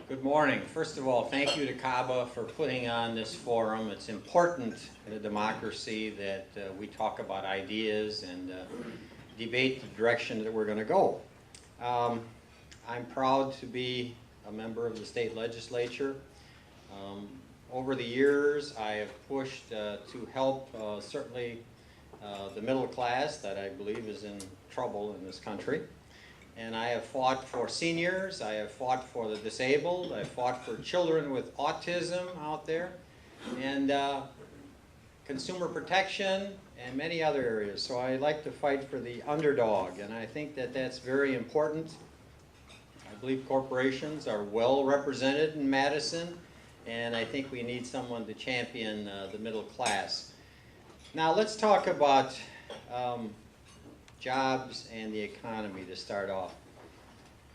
Good morning. First of all, thank you to CABA for putting on this forum. It's important in a democracy that we talk about ideas and debate the direction that we're going to go. I'm proud to be a member of the state legislature. Over the years, I have pushed to help certainly the middle class that I believe is in trouble in this country. And I have fought for seniors, I have fought for the disabled, I have fought for children with autism out there, and consumer protection, and many other areas. So I like to fight for the underdog, and I think that that's very important. I believe corporations are well represented in Madison, and I think we need someone to champion the middle class. Now let's talk about jobs and the economy to start off.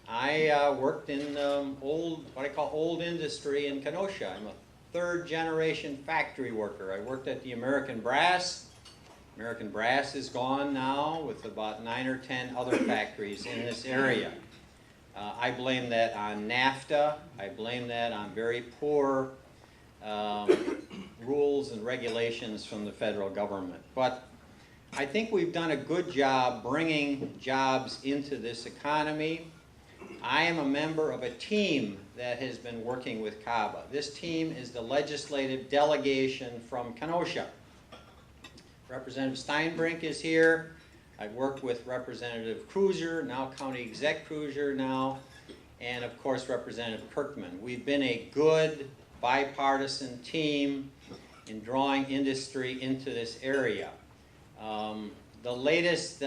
I worked in what I call old industry in Kenosha. I'm a third generation factory worker. I worked at the American Brass. American Brass is gone now with about 9 or 10 other factories in this area. I blame that on NAFTA. I blame that on very poor rules and regulations from the federal government. But I think we've done a good job bringing jobs into this economy. I am a member of a team that has been working with CABA. This team is the legislative delegation from Kenosha. Representative Steinbrink is here. I've worked with Representative Cruiser, now County Exec Cruiser now, and of course Representative Kirkman. We've been a good bipartisan team in drawing industry into this area. The layest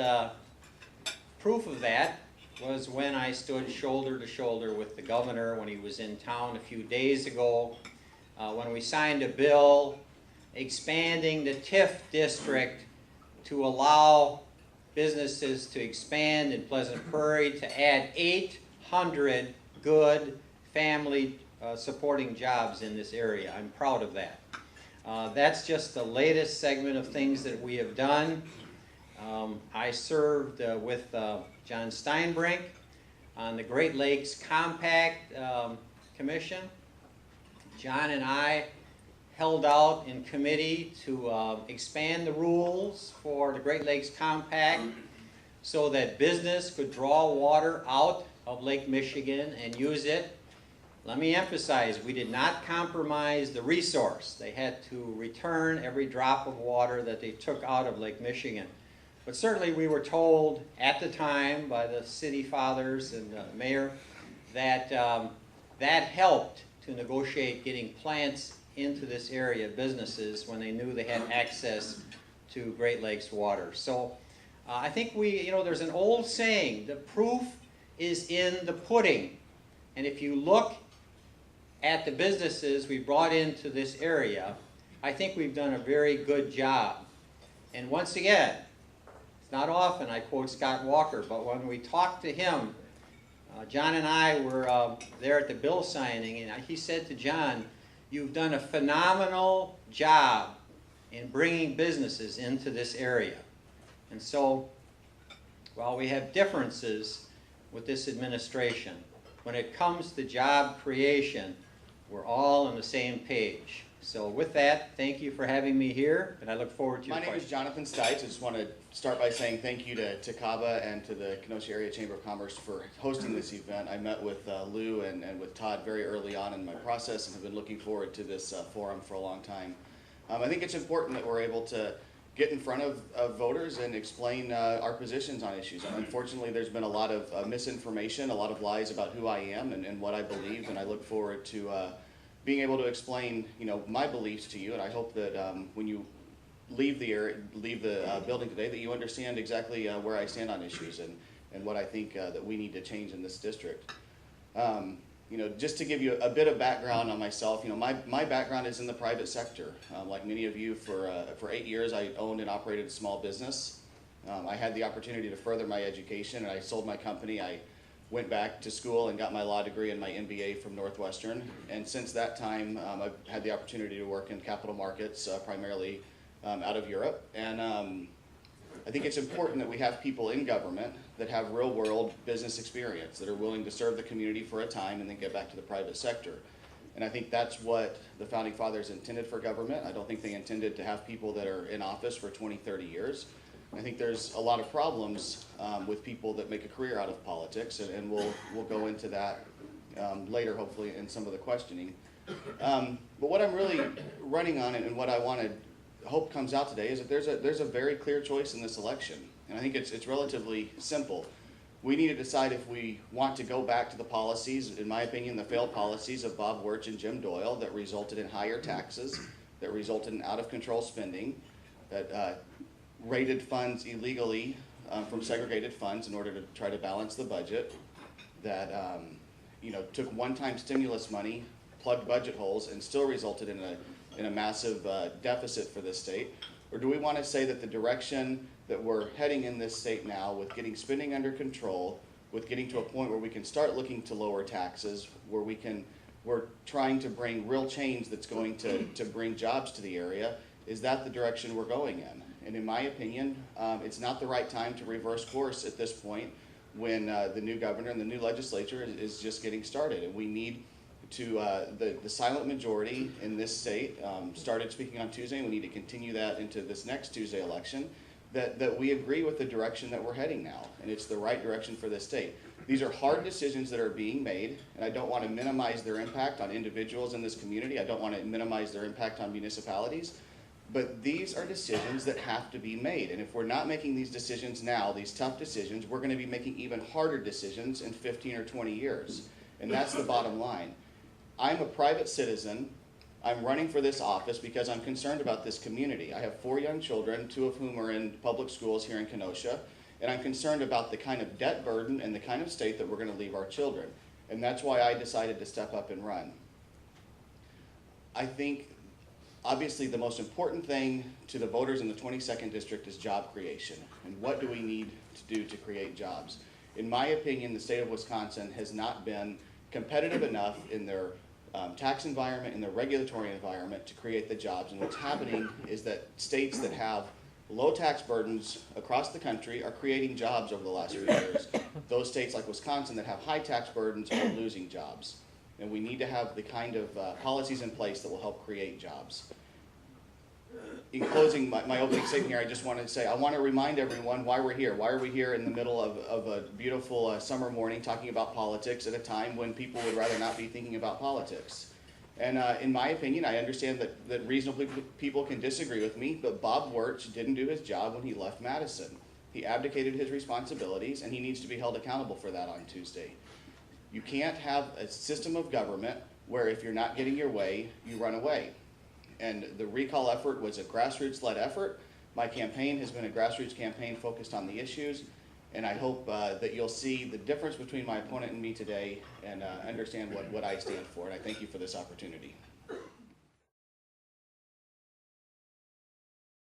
proof of that was when I stood shoulder to shoulder with the governor when he was in town a few days ago, when we signed a bill expanding the TIF district to allow businesses to expand in Pleasant Prairie to add 800 good family supporting jobs in this area. I'm proud of that. That's just the latest segment of things that we have done. I served with John Steinbrink on the Great Lakes Compact Commission. John and I held out in committee to expand the rules for the Great Lakes Compact so that business could draw water out of Lake Michigan and use it. Let me emphasize, we did not compromise the resource. They had to return every drop of water that they took out of Lake Michigan. But certainly we were told at the time by the city fathers and the mayor that that helped to negotiate getting plants into this area, businesses, when they knew they had access to Great Lakes water. So I think there's an old saying, the proof is in the pudding. And if you look at the businesses we brought into this area, I think we've done a very good job. And once again, it's not often I quote Scott Walker, but when we talked to him, John and I were there at the bill signing, and he said to John, "You've done a phenomenal job in bringing businesses into this area." And so, while we have differences with this administration, when it comes to job creation, we're all on the same page. So with that, thank you for having me here, and I look forward to your questions. My name is Jonathan Steitz. I just want to start by saying thank you to CABA and to the Kenosha Area Chamber of Commerce for hosting this event. I met with Lou and with Todd very early on in my process and have been looking forward to this forum for a long time. I think it's important that we're able to get in front of voters and explain our positions on issues. And unfortunately, there's been a lot of misinformation, a lot of lies about who I am and what I believe, and I look forward to being able to explain, my beliefs to you. And I hope that when you leave the building today, that you understand exactly where I stand on issues and what I think that we need to change in this district. Just to give you a bit of background on myself, my background is in the private sector. Like many of you, for 8 years I owned and operated a small business. I had the opportunity to further my education, and I sold my company. I went back to school and got my law degree and my MBA from Northwestern. And since that time, I've had the opportunity to work in capital markets, primarily out of Europe. And I think it's important that we have people in government that have real world business experience, that are willing to serve the community for a time and then get back to the private sector. And I think that's what the Founding Fathers intended for government. I don't think they intended to have people that are in office for 20, 30 years. I think there's a lot of problems with people that make a career out of politics, and we'll go into that later, hopefully, in some of the questioning. But what I'm really running on and what I want to hope comes out today is that there's a very clear choice in this election. And I think it's relatively simple. We need to decide if we want to go back to the policies, in my opinion, the failed policies of Bob Wirch and Jim Doyle that resulted in higher taxes, that resulted in out-of-control spending, that raided funds illegally from segregated funds in order to try to balance the budget, that took one-time stimulus money, plugged budget holes, and still resulted in a massive deficit for this state? Or do we want to say that the direction that we're heading in this state now, with getting spending under control, with getting to a point where we can start looking to lower taxes, where we're trying to bring real change that's going to bring jobs to the area, is that the direction we're going in? And in my opinion, it's not the right time to reverse course at this point when the new governor and the new legislature is just getting started. And we need to, the silent majority in this state started speaking on Tuesday, and we need to continue that into this next Tuesday election, that we agree with the direction that we're heading now, and it's the right direction for this state. These are hard decisions that are being made, and I don't want to minimize their impact on individuals in this community. I don't want to minimize their impact on municipalities, but these are decisions that have to be made, and if we're not making these decisions now, these tough decisions, we're going to be making even harder decisions in 15 or 20 years, and that's the bottom line. I'm a private citizen. I'm running for this office because I'm concerned about this community. I have 4 young children, 2 of whom are in public schools here in Kenosha, and I'm concerned about the kind of debt burden and the kind of state that we're going to leave our children. And that's why I decided to step up and run. I think, obviously, the most important thing to the voters in the 22nd District is job creation. And what do we need to do to create jobs? In my opinion, the state of Wisconsin has not been competitive enough in their tax environment, in their regulatory environment to create the jobs. And what's happening is that states that have low tax burdens across the country are creating jobs over the last few years. Those states like Wisconsin that have high tax burdens are losing jobs. And we need to have the kind of policies in place that will help create jobs. In closing my opening statement here, I just wanted to say, I want to remind everyone why we're here. Why are we here in the middle of a beautiful summer morning talking about politics at a time when people would rather not be thinking about politics? And in my opinion, I understand that reasonable people can disagree with me, but Bob Wirch didn't do his job when he left Madison. He abdicated his responsibilities, and he needs to be held accountable for that on Tuesday. You can't have a system of government where if you're not getting your way, you run away. And the recall effort was a grassroots-led effort. My campaign has been a grassroots campaign focused on the issues, and I hope that you'll see the difference between my opponent and me today and understand what I stand for, and I thank you for this opportunity.